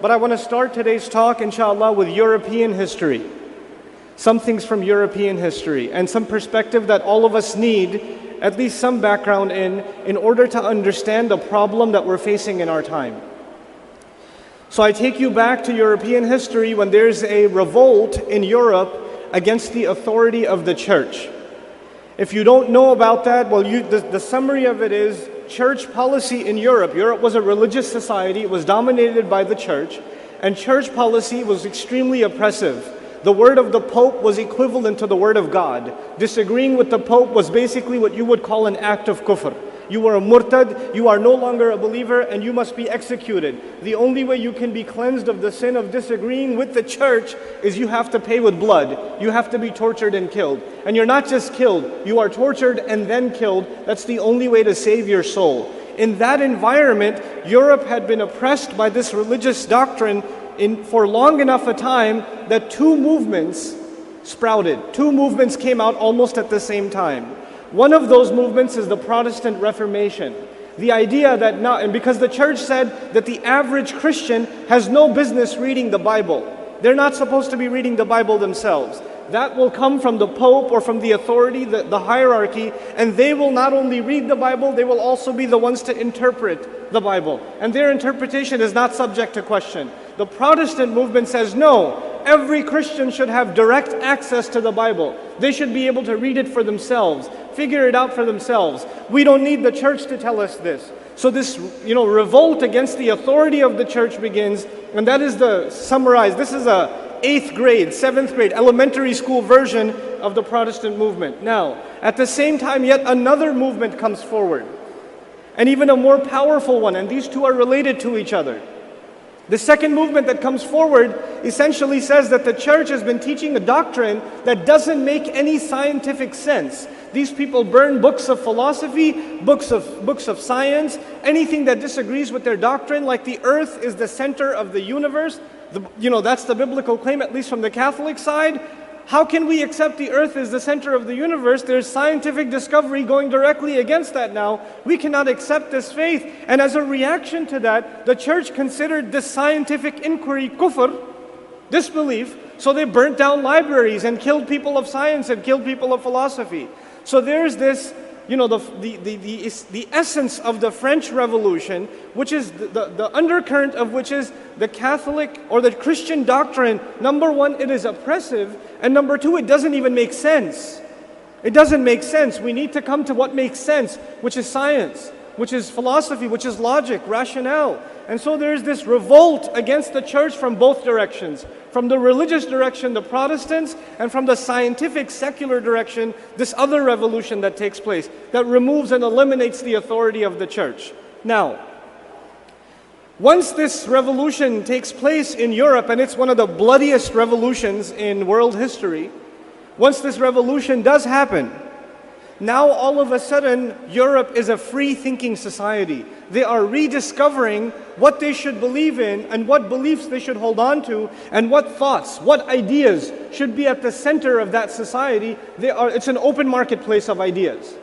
but I want to start today's talk, inshallah, with European history. Some things from European history and some perspective that all of us need, at least some background in order to understand the problem that we're facing in our time. So I take you back to European history when there's a revolt in Europe against the authority of the church. If you don't know about that, well, the summary of it is church policy in Europe. Europe was a religious society. It was dominated by the church, and church policy was extremely oppressive. The word of the Pope was equivalent to the word of God. Disagreeing with the Pope was basically what you would call an act of kufr. You were a murtad, you are no longer a believer, and you must be executed. The only way you can be cleansed of the sin of disagreeing with the church is you have to pay with blood. You have to be tortured and killed. And you're not just killed, you are tortured and then killed. That's the only way to save your soul. In that environment, Europe had been oppressed by this religious doctrine for long enough a time that two movements sprouted. Two movements came out almost at the same time. One of those movements is the Protestant Reformation. The idea that now, and because the church said that the average Christian has no business reading the Bible. They're not supposed to be reading the Bible themselves. That will come from the Pope or from the authority, the hierarchy, and they will not only read the Bible, they will also be the ones to interpret the Bible. And their interpretation is not subject to question. The Protestant movement says, no, every Christian should have direct access to the Bible. They should be able to read it for themselves, figure it out for themselves. We don't need the church to tell us this. So this, revolt against the authority of the church begins, and that is summarized. This is a 8th grade, 7th grade, elementary school version of the Protestant movement. Now, at the same time, yet another movement comes forward, and even a more powerful one, and these two are related to each other. The second movement that comes forward essentially says that the church has been teaching a doctrine that doesn't make any scientific sense. These people burn books of philosophy, books of science, anything that disagrees with their doctrine, like the earth is the center of the universe. That's the biblical claim, at least from the Catholic side. How can we accept the earth is the center of the universe? There's scientific discovery going directly against that now. We cannot accept this faith. And as a reaction to that, the church considered this scientific inquiry kufr, disbelief, so they burnt down libraries and killed people of science and killed people of philosophy. So there's this, the essence of the French Revolution, which is the undercurrent of which is the Catholic or the Christian doctrine. Number one, it is oppressive, and number two, it doesn't even make sense. It doesn't make sense. We need to come to what makes sense, which is science, which is philosophy, which is logic, rationale. And so there's this revolt against the church from both directions. From the religious direction, the Protestants, and from the scientific, secular direction, this other revolution that takes place, that removes and eliminates the authority of the church. Now, once this revolution takes place in Europe, and it's one of the bloodiest revolutions in world history, once this revolution does happen, now all of a sudden, Europe is a free-thinking society. They are rediscovering what they should believe in and what beliefs they should hold on to and what thoughts, what ideas should be at the center of that society. It's an open marketplace of ideas.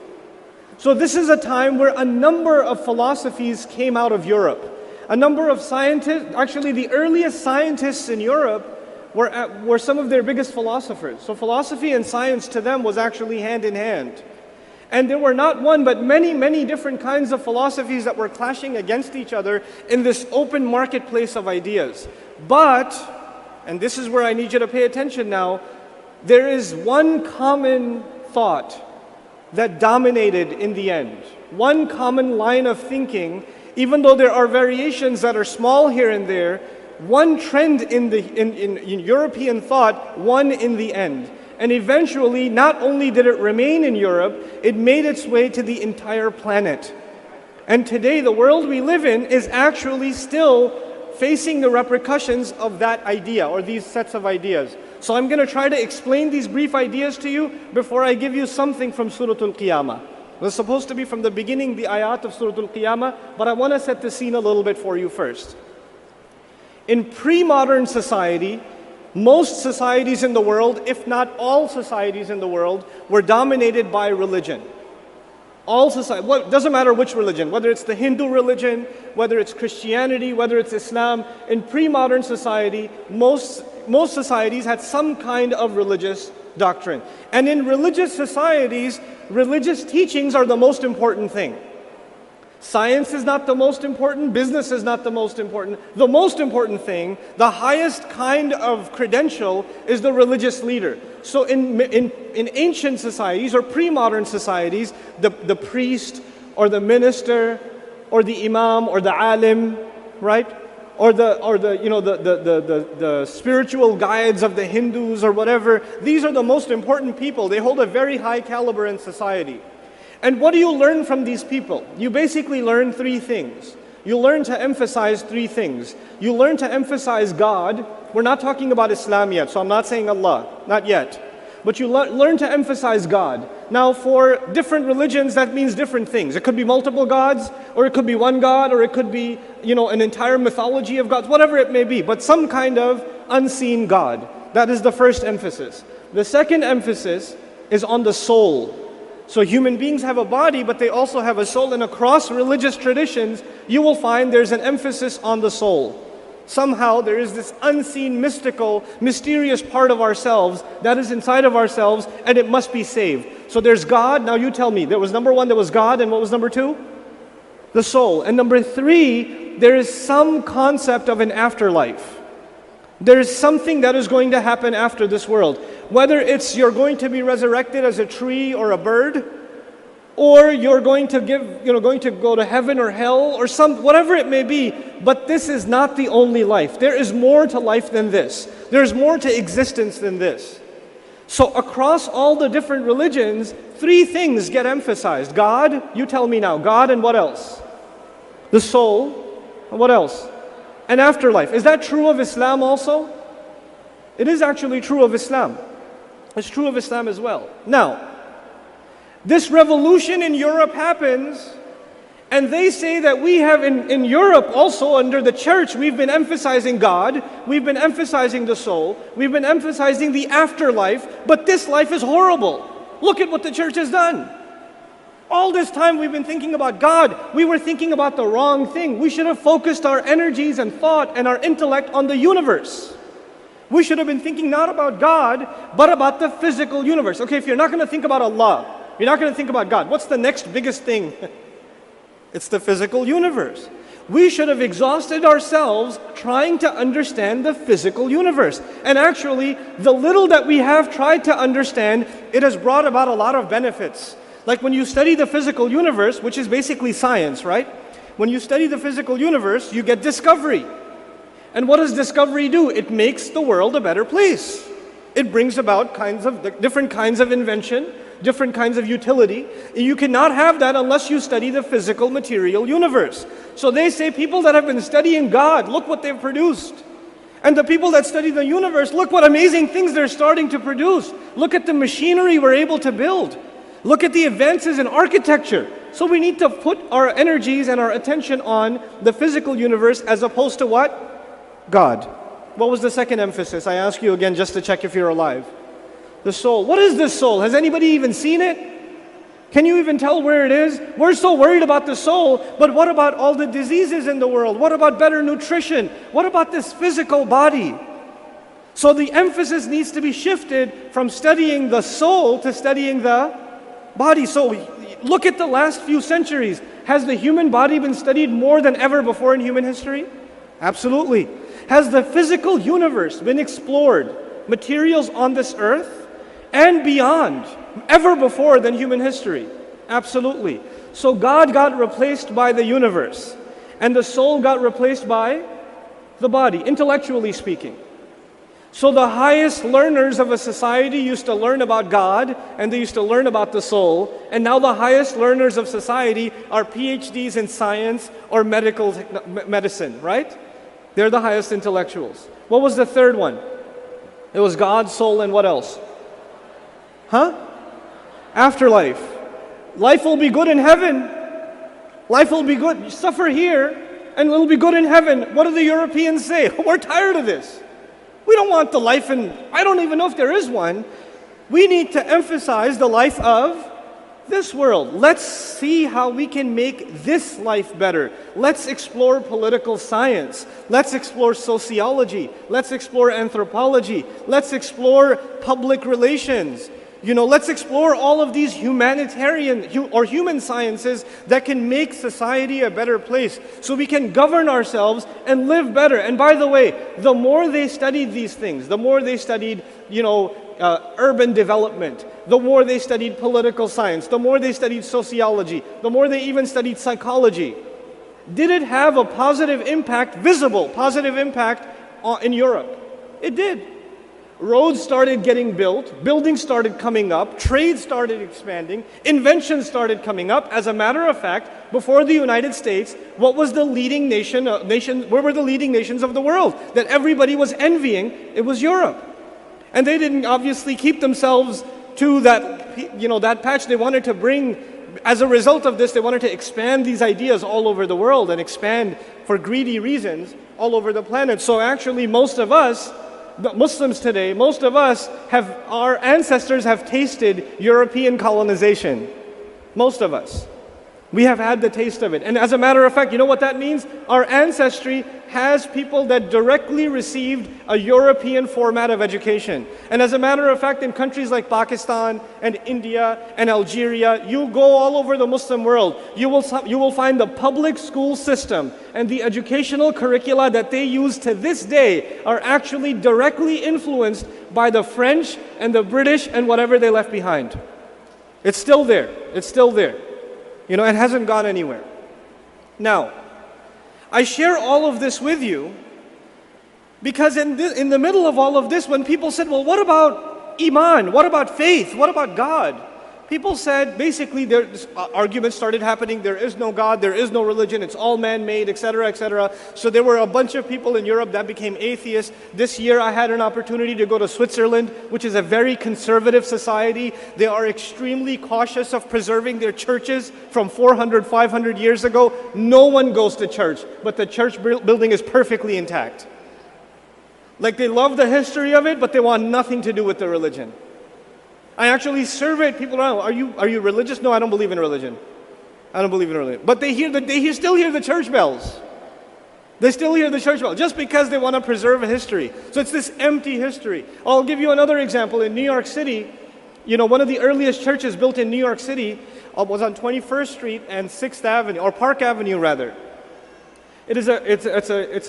So this is a time where a number of philosophies came out of Europe. A number of scientists, actually the earliest scientists in Europe were some of their biggest philosophers. So philosophy and science to them was actually hand in hand. And there were not one, but many, many different kinds of philosophies that were clashing against each other in this open marketplace of ideas. But, and this is where I need you to pay attention now, there is one common thought that dominated in the end. One common line of thinking, even though there are variations that are small here and there, one trend in European thought won in the end. And eventually, not only did it remain in Europe, it made its way to the entire planet. And today, the world we live in is actually still facing the repercussions of that idea, or these sets of ideas. So I'm going to try to explain these brief ideas to you before I give you something from Surah Al-Qiyamah. It's supposed to be from the beginning, the ayat of Surah Al-Qiyamah, but I want to set the scene a little bit for you first. In pre-modern society, most societies in the world, if not all societies in the world, were dominated by religion. All society, doesn't matter which religion, whether it's the Hindu religion, whether it's Christianity, whether it's Islam. In pre-modern society, most societies had some kind of religious doctrine. And in religious societies, religious teachings are the most important thing. Science is not the most important, business is not the most important. The most important thing, the highest kind of credential, is the religious leader. So in ancient societies or pre-modern societies, the priest or the minister or the imam or the alim, right? Or the spiritual guides of the Hindus or whatever, these are the most important people. They hold a very high caliber in society. And what do you learn from these people? You basically learn three things. You learn to emphasize three things. You learn to emphasize God. We're not talking about Islam yet, so I'm not saying Allah, not yet. But you learn to emphasize God. Now for different religions, that means different things. It could be multiple gods, or it could be one God, or it could be, an entire mythology of gods, whatever it may be, but some kind of unseen God. That is the first emphasis. The second emphasis is on the soul. So human beings have a body, but they also have a soul. And across religious traditions, you will find there's an emphasis on the soul. Somehow there is this unseen, mystical, mysterious part of ourselves that is inside of ourselves, and it must be saved. So there's God. Now you tell me, there was number one, there was God, and what was number two? The soul. And number three, there is some concept of an afterlife. There is something that is going to happen after this world. Whether it's you're going to be resurrected as a tree or a bird, or you're going to go to heaven or hell or whatever it may be, but this is not the only life. There is more to life than this. There's more to existence than this. So across all the different religions, three things get emphasized. God, you tell me now, God, and what else? The soul, and what else? And afterlife. Is that true of Islam also? It is actually true of Islam. It's true of Islam as well. Now, this revolution in Europe happens, and they say that we have in Europe also under the church, we've been emphasizing God, we've been emphasizing the soul, we've been emphasizing the afterlife, but this life is horrible. Look at what the church has done. All this time we've been thinking about God. We were thinking about the wrong thing. We should have focused our energies and thought and our intellect on the universe. We should have been thinking not about God, but about the physical universe. Okay, if you're not going to think about Allah, you're not going to think about God, what's the next biggest thing? It's the physical universe. We should have exhausted ourselves trying to understand the physical universe. And actually, the little that we have tried to understand, it has brought about a lot of benefits. Like when you study the physical universe, which is basically science, right? When you study the physical universe, you get discovery. And what does discovery do? It makes the world a better place. It brings about different kinds of invention, different kinds of utility. You cannot have that unless you study the physical material universe. So they say people that have been studying God, look what they've produced. And the people that study the universe, look what amazing things they're starting to produce. Look at the machinery we're able to build. Look at the advances in architecture. So we need to put our energies and our attention on the physical universe as opposed to what? God. What was the second emphasis? I ask you again just to check if you're alive. The soul. What is the soul? Has anybody even seen it? Can you even tell where it is? We're so worried about the soul, but what about all the diseases in the world? What about better nutrition? What about this physical body? So the emphasis needs to be shifted from studying the soul to studying the body. So look at the last few centuries. Has the human body been studied more than ever before in human history? Absolutely. Has the physical universe been explored? Materials on this earth and beyond, ever before than human history? Absolutely. So God got replaced by the universe, and the soul got replaced by the body, intellectually speaking. So the highest learners of a society used to learn about God, and they used to learn about the soul, and now the highest learners of society are PhDs in science or medicine, right? They're the highest intellectuals. What was the third one? It was God, soul, and what else? Afterlife. Life will be good in heaven. Life will be good. You suffer here, and it'll be good in heaven. What do the Europeans say? We're tired of this. We don't want the life I don't even know if there is one. We need to emphasize the life of this world. Let's see how we can make this life better. Let's explore political science. Let's explore sociology. Let's explore anthropology. Let's explore public relations. Let's explore all of these humanitarian or human sciences that can make society a better place so we can govern ourselves and live better. And by the way, the more they studied these things, the more they studied, urban development, the more they studied political science, the more they studied sociology, the more they even studied psychology. Did it have a positive impact, visible positive impact in Europe? It did. Roads started getting built, buildings started coming up, trade started expanding, inventions started coming up. As a matter of fact, before the United States, what was the leading where were the leading nations of the world that everybody was envying? It was Europe. And they didn't obviously keep themselves to that patch. They wanted to bring, as a result of this, they wanted to expand these ideas all over the world and expand for greedy reasons all over the planet. So actually most of us, the Muslims today, most of us our ancestors have tasted European colonization. Most of us. We have had the taste of it. And as a matter of fact, you know what that means? Our ancestry has people that directly received a European format of education. And as a matter of fact, in countries like Pakistan and India and Algeria, you go all over the Muslim world, you will find the public school system and the educational curricula that they use to this day are actually directly influenced by the French and the British and whatever they left behind. It's still there. It's still there. It hasn't gone anywhere. Now, I share all of this with you because in the middle of all of this, when people said, well, what about Iman? What about faith? What about God? People said, basically, arguments started happening. There is no God, there is no religion, it's all man-made, etc., etc. So there were a bunch of people in Europe that became atheists. This year I had an opportunity to go to Switzerland, which is a very conservative society. They are extremely cautious of preserving their churches from 400, 500 years ago. No one goes to church, but the church building is perfectly intact. Like they love the history of it, but they want nothing to do with the religion. I actually surveyed people around. Are you religious? No, I don't believe in religion. I don't believe in religion. But they still hear the church bells. They still hear the church bells just because they want to preserve a history. So it's this empty history. I'll give you another example. In New York City, one of the earliest churches built in New York City was on 21st Street and 6th Avenue, or Park Avenue rather. It's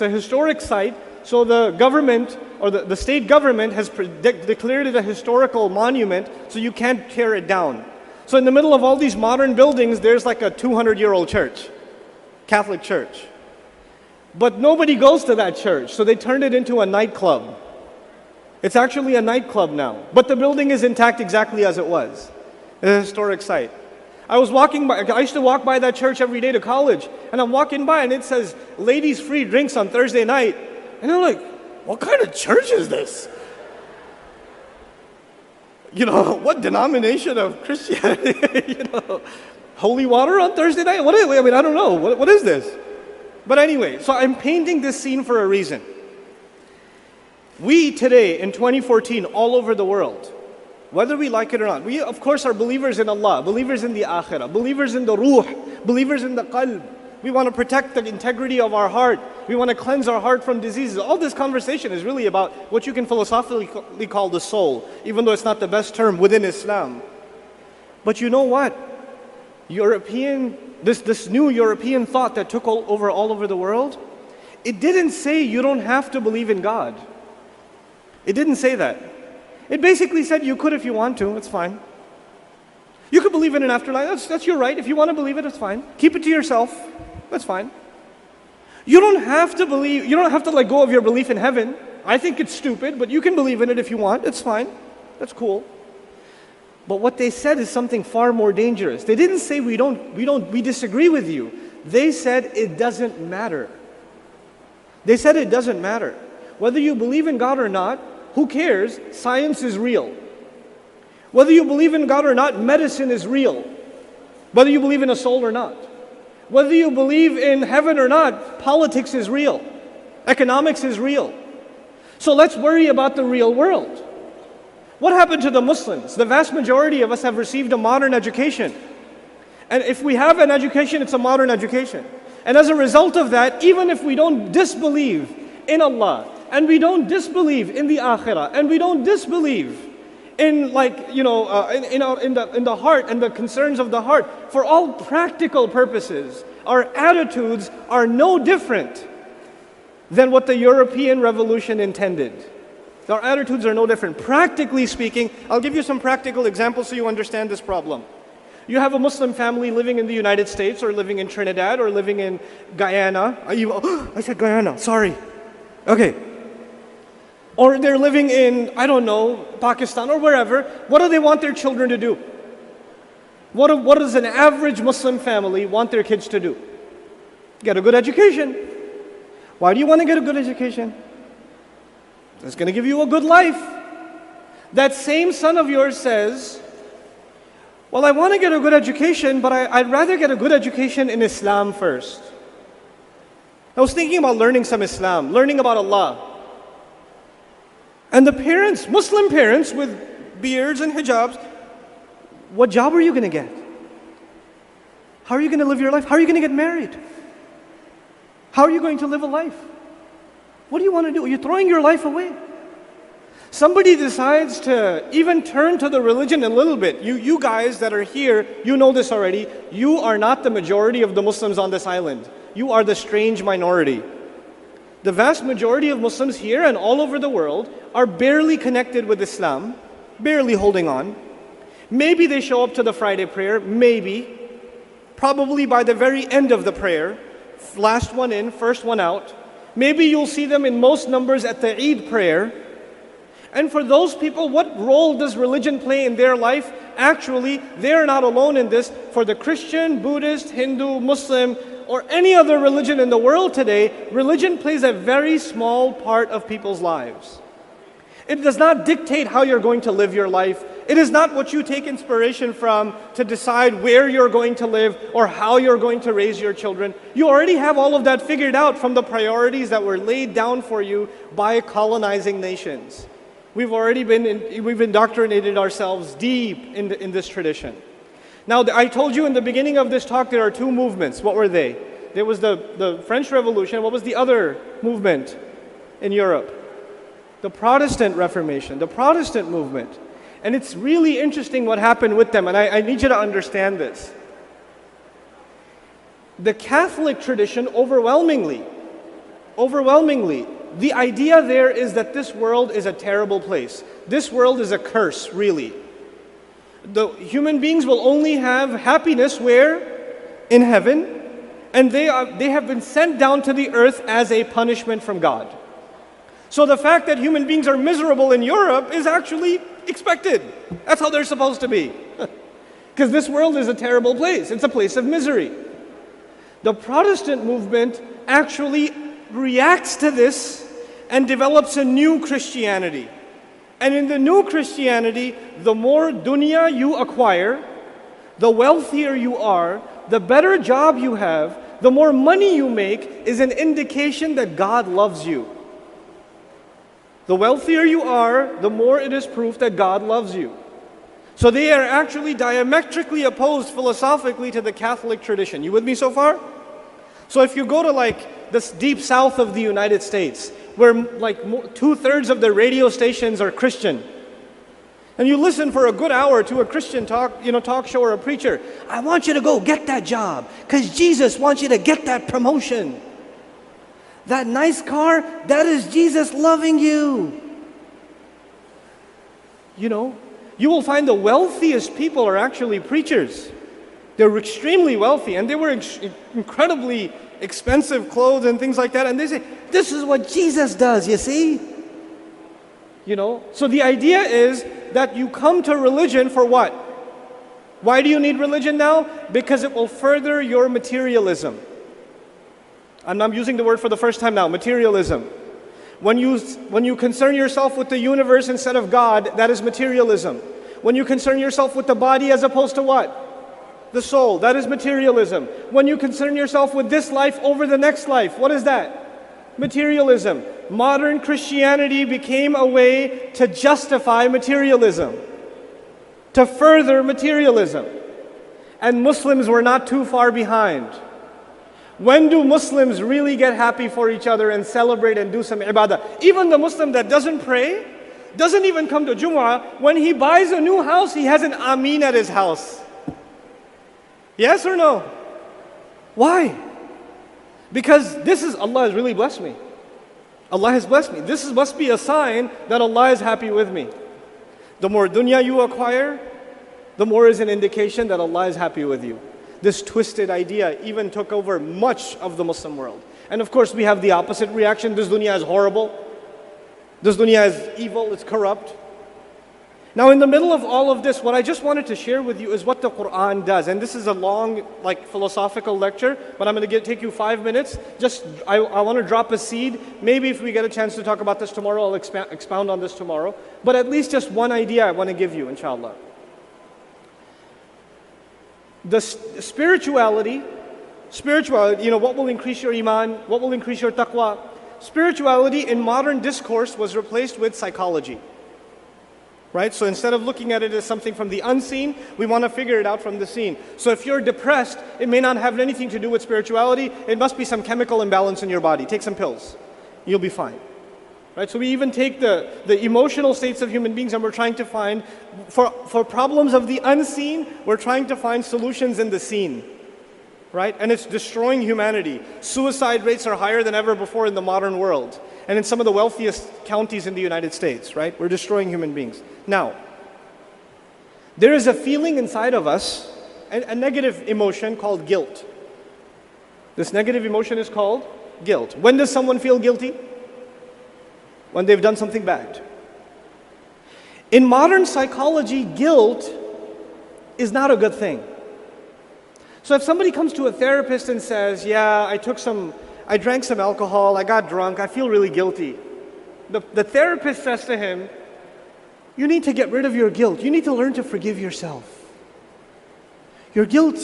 a historic site. So the government, or the state government has declared it a historical monument, so you can't tear it down. So in the middle of all these modern buildings, there's like a 200-year-old church, Catholic church. But nobody goes to that church, so they turned it into a nightclub. It's actually a nightclub now, but the building is intact exactly as it was. It's a historic site. I used to walk by that church every day to college, and I'm walking by and it says, ladies free drinks on Thursday night. And I'm like, what kind of church is this? What denomination of Christianity? Holy water on Thursday night? I don't know. What is this? But anyway, so I'm painting this scene for a reason. We today, in 2014, all over the world, whether we like it or not, we of course are believers in Allah, believers in the Akhirah, believers in the Ruh, believers in the Qalb. We want to protect the integrity of our heart. We want to cleanse our heart from diseases. All this conversation is really about what you can philosophically call the soul, even though it's not the best term within Islam. But you know what? This new European thought that took over all over the world, it didn't say you don't have to believe in God. It didn't say that. It basically said you could if you want to, it's fine. You could believe in an afterlife, that's your right. If you want to believe it, it's fine. Keep it to yourself, that's fine. You don't have to let go of your belief in heaven. I think it's stupid, but you can believe in it if you want, it's fine. That's cool. But what they said is something far more dangerous. They didn't say we disagree with you. They said it doesn't matter. They said it doesn't matter. Whether you believe in God or not, who cares? Science is real. Whether you believe in God or not, medicine is real. Whether you believe in a soul or not. Whether you believe in heaven or not, politics is real. Economics is real. So let's worry about the real world. What happened to the Muslims? The vast majority of us have received a modern education. And if we have an education, it's a modern education. And as a result of that, even if we don't disbelieve in Allah, and we don't disbelieve in the akhirah, and we don't disbelieve in in the heart and the concerns of the heart, for all practical purposes, our attitudes are no different than what the European Revolution intended. Our attitudes are no different. Practically speaking, I'll give you some practical examples so you understand this problem. You have a Muslim family living in the United States, or living in Trinidad, or living in Guyana. I said Guyana, sorry. Okay. Or they're living in, I don't know, Pakistan or wherever. What do they want their children to do? What does an average Muslim family want their kids to do? Get a good education. Why do you want to get a good education? It's going to give you a good life. That same son of yours says, well, I want to get a good education, but I'd rather get a good education in Islam first. I was thinking about learning some Islam, learning about Allah. And the parents, Muslim parents with beards and hijabs, what job are you going to get? How are you going to live your life? How are you going to get married? How are you going to live a life? What do you want to do? You're throwing your life away. Somebody decides to even turn to the religion a little bit. You guys that are here, you know this already. You are not the majority of the Muslims on this island. You are the strange minority. The vast majority of Muslims here and all over the world are barely connected with Islam, barely holding on. Maybe they show up to the Friday prayer, maybe. Probably by the very end of the prayer, last one in, first one out. Maybe you'll see them in most numbers at the Eid prayer. And for those people, what role does religion play in their life? Actually, they're not alone in this. For the Christian, Buddhist, Hindu, Muslim, or any other religion in the world today, religion plays a very small part of people's lives. It does not dictate how you're going to live your life. It is not what you take inspiration from to decide where you're going to live or how you're going to raise your children. You already have all of that figured out from the priorities that were laid down for you by colonizing nations. We've indoctrinated ourselves deep in this tradition. Now, I told you in the beginning of this talk there are two movements. What were they? There was the French Revolution. What was the other movement in Europe? The Protestant Reformation, the Protestant movement. And it's really interesting what happened with them, and I need you to understand this. The Catholic tradition overwhelmingly, the idea there is that this world is a terrible place. This world is a curse, really. The human beings will only have happiness where? In heaven. And they have been sent down to the earth as a punishment from God. So the fact that human beings are miserable in Europe is actually expected. That's how they're supposed to be. Because this world is a terrible place. It's a place of misery. The Protestant movement actually reacts to this and develops a new Christianity. And in the new Christianity, the more dunya you acquire, the wealthier you are, the better job you have, the more money you make is an indication that God loves you. The wealthier you are, the more it is proof that God loves you. So they are actually diametrically opposed philosophically to the Catholic tradition. You with me so far? So if you go to like this deep south of the United States, where like 2/3 of the radio stations are Christian, and you listen for a good hour to a Christian talk show or a preacher, I want you to go get that job because Jesus wants you to get that promotion. That nice car, that is Jesus loving you. You will find the wealthiest people are actually preachers. They're extremely wealthy and they wear incredibly expensive clothes and things like that. And they say, this is what Jesus does, you see? So the idea is that you come to religion for what? Why do you need religion now? Because it will further your materialism. And I'm using the word for the first time now, materialism. When you concern yourself with the universe instead of God, that is materialism. When you concern yourself with the body as opposed to what? The soul, that is materialism. When you concern yourself with this life over the next life, what is that? Materialism. Modern Christianity became a way to justify materialism, to further materialism. And Muslims were not too far behind. When do Muslims really get happy for each other and celebrate and do some ibadah? Even the Muslim that doesn't pray, doesn't even come to Jumu'ah, when he buys a new house, he has an Ameen at his house. Yes or no? Why? Because Allah has really blessed me. Allah has blessed me. This must be a sign that Allah is happy with me. The more dunya you acquire, the more is an indication that Allah is happy with you. This twisted idea even took over much of the Muslim world. And of course we have the opposite reaction. This dunya is horrible. This dunya is evil, it's corrupt. Now in the middle of all of this, what I just wanted to share with you is what the Quran does. And this is a long, philosophical lecture, but I'm going to take you 5 minutes. I want to drop a seed. Maybe if we get a chance to talk about this tomorrow, I'll expound on this tomorrow. But at least just one idea I want to give you, inshallah. The spirituality, what will increase your iman, what will increase your taqwa? Spirituality in modern discourse was replaced with psychology. Right? So instead of looking at it as something from the unseen, we want to figure it out from the seen. So if you're depressed, it may not have anything to do with spirituality. It must be some chemical imbalance in your body. Take some pills. You'll be fine. Right? So we even take the emotional states of human beings and we're trying to find, for problems of the unseen, we're trying to find solutions in the seen. Right? And it's destroying humanity. Suicide rates are higher than ever before in the modern world. And in some of the wealthiest counties in the United States, right? We're destroying human beings. Now, there is a feeling inside of us, a negative emotion called guilt. This negative emotion is called guilt. When does someone feel guilty? When they've done something bad. In modern psychology, guilt is not a good thing. So if somebody comes to a therapist and says, yeah, I drank some alcohol, I got drunk, I feel really guilty. The therapist says to him, you need to get rid of your guilt. You need to learn to forgive yourself. Your guilt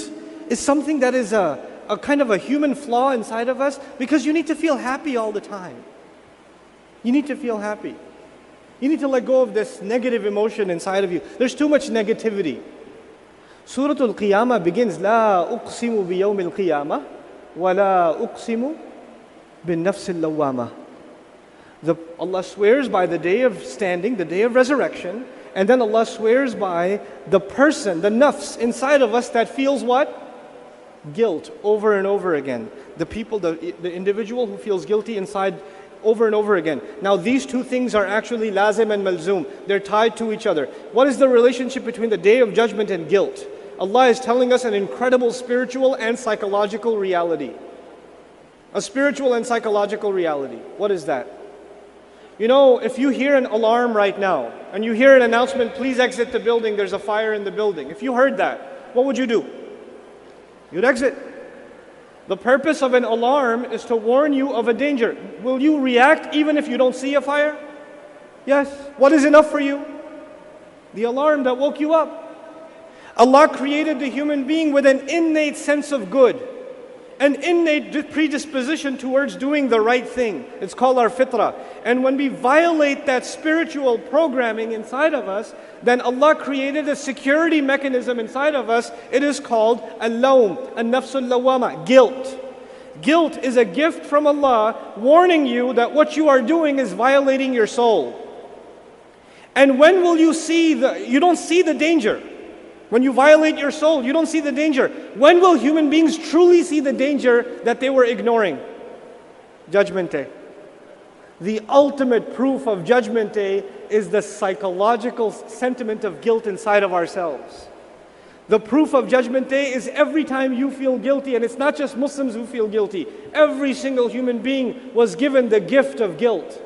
is something that is a kind of a human flaw inside of us because you need to feel happy all the time. You need to feel happy. You need to let go of this negative emotion inside of you. There's too much negativity. Surah Al-Qiyamah begins, لا أقسم بيوم القيامة ولا أقسم بالنفس اللوامة. Allah swears by the day of standing, the day of resurrection, and then Allah swears by the person, the nafs inside of us that feels what? Guilt over and over again. The people, the individual who feels guilty inside over and over again. Now these two things are actually lazim and malzoom. They're tied to each other. What is the relationship between the day of judgment and guilt? Allah is telling us an incredible spiritual and psychological reality. A spiritual and psychological reality. What is that? You know, if you hear an alarm right now, and you hear an announcement, please exit the building, there's a fire in the building. If you heard that, what would you do? You'd exit. The purpose of an alarm is to warn you of a danger. Will you react even if you don't see a fire? Yes. What is enough for you? The alarm that woke you up. Allah created the human being with an innate sense of good, an innate predisposition towards doing the right thing. It's called our fitrah. And when we violate that spiritual programming inside of us, then Allah created a security mechanism inside of us. It is called al-lawm, an-nafsul lawama, guilt. Guilt is a gift from Allah warning you that what you are doing is violating your soul. And when will you see you don't see the danger. When you violate your soul, you don't see the danger. When will human beings truly see the danger that they were ignoring? Judgment Day. The ultimate proof of Judgment Day is the psychological sentiment of guilt inside of ourselves. The proof of Judgment Day is every time you feel guilty, and it's not just Muslims who feel guilty. Every single human being was given the gift of guilt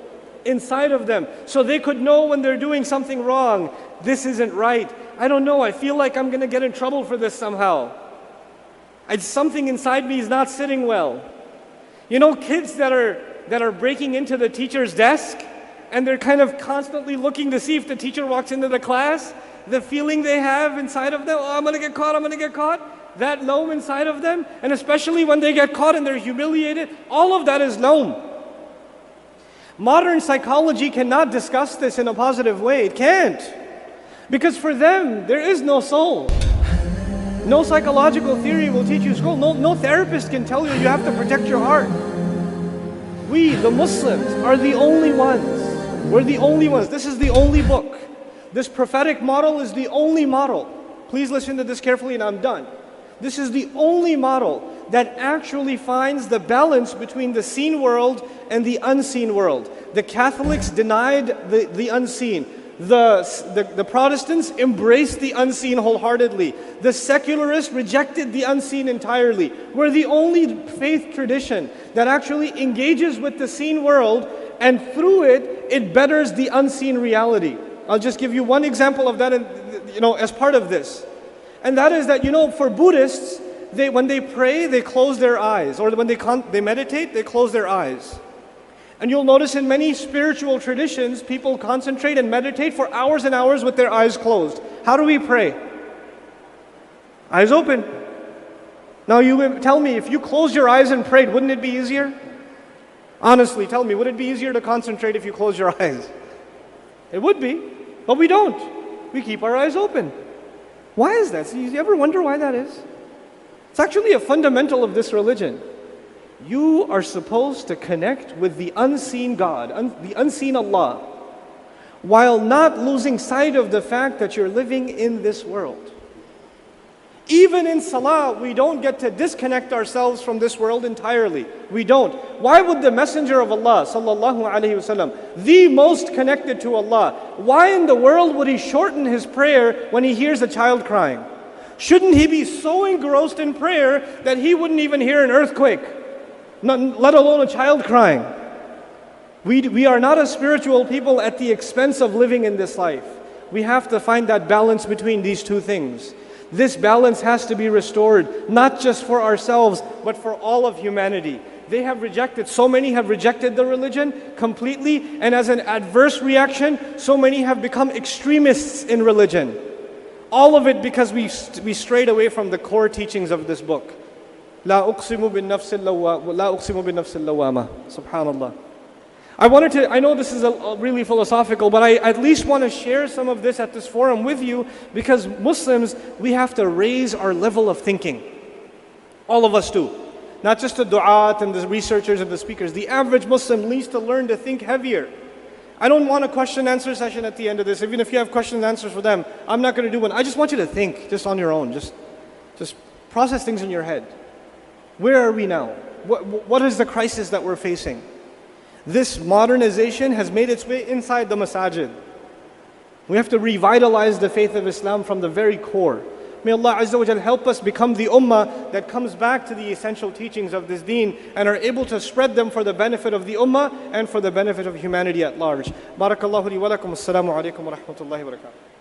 inside of them, so they could know when they're doing something wrong. This isn't right. I don't know, I feel like I'm going to get in trouble for this somehow. Something inside me is not sitting well. You know, kids that are breaking into the teacher's desk and they're kind of constantly looking to see if the teacher walks into the class, the feeling they have inside of them, oh, I'm going to get caught, I'm going to get caught. That loam inside of them, and especially when they get caught and they're humiliated, all of that is loam. Modern psychology cannot discuss this in a positive way. It can't. Because for them, there is no soul. No psychological theory will teach you school. No therapist can tell you you have to protect your heart. We, the Muslims, are the only ones. We're the only ones. This is the only book. This prophetic model is the only model. Please listen to this carefully and I'm done. This is the only model that actually finds the balance between the seen world and the unseen world. The Catholics denied the unseen. The Protestants embraced the unseen wholeheartedly. The secularists rejected the unseen entirely. We're the only faith tradition that actually engages with the seen world, and through it betters the unseen reality. I'll just give you one example of that, as part of this. And that is that, for Buddhists, when they pray, they close their eyes. Or when they meditate, they close their eyes. And you'll notice in many spiritual traditions, people concentrate and meditate for hours and hours with their eyes closed. How do we pray? Eyes open. Now you tell me, if you closed your eyes and prayed, wouldn't it be easier? Honestly, tell me, would it be easier to concentrate if you close your eyes? It would be, but we don't. We keep our eyes open. Why is that? You ever wonder why that is? It's actually a fundamental of this religion. You are supposed to connect with the unseen God, the unseen Allah, while not losing sight of the fact that you're living in this world. Even in salah, we don't get to disconnect ourselves from this world entirely. We don't. Why would the Messenger of Allah, sallallahu alaihi wasallam, the most connected to Allah, why in the world would he shorten his prayer when he hears a child crying? Shouldn't he be so engrossed in prayer that he wouldn't even hear an earthquake, let alone a child crying? We are not a spiritual people at the expense of living in this life. We have to find that balance between these two things. This balance has to be restored, not just for ourselves, but for all of humanity. So many have rejected the religion completely, and as an adverse reaction, so many have become extremists in religion. All of it because we strayed away from the core teachings of this book. لا أقسم بالنفس اللوامة. Subhanallah. I know this is really philosophical, but I at least want to share some of this at this forum with you, because Muslims, we have to raise our level of thinking. All of us do. Not just the du'at and the researchers and the speakers. The average Muslim needs to learn to think heavier. I don't want a question and answer session at the end of this. Even if you have questions and answers for them, I'm not going to do one. I just want you to think, just on your own. Just process things in your head. Where are we now? What is the crisis that we're facing? This modernization has made its way inside the masajid. We have to revitalize the faith of Islam from the very core. May Allah Azza wa Jal help us become the ummah that comes back to the essential teachings of this deen and are able to spread them for the benefit of the ummah and for the benefit of humanity at large. Barakallahu li wa lakum. Assalamu alaikum wa rahmatullahi wa barakatuh.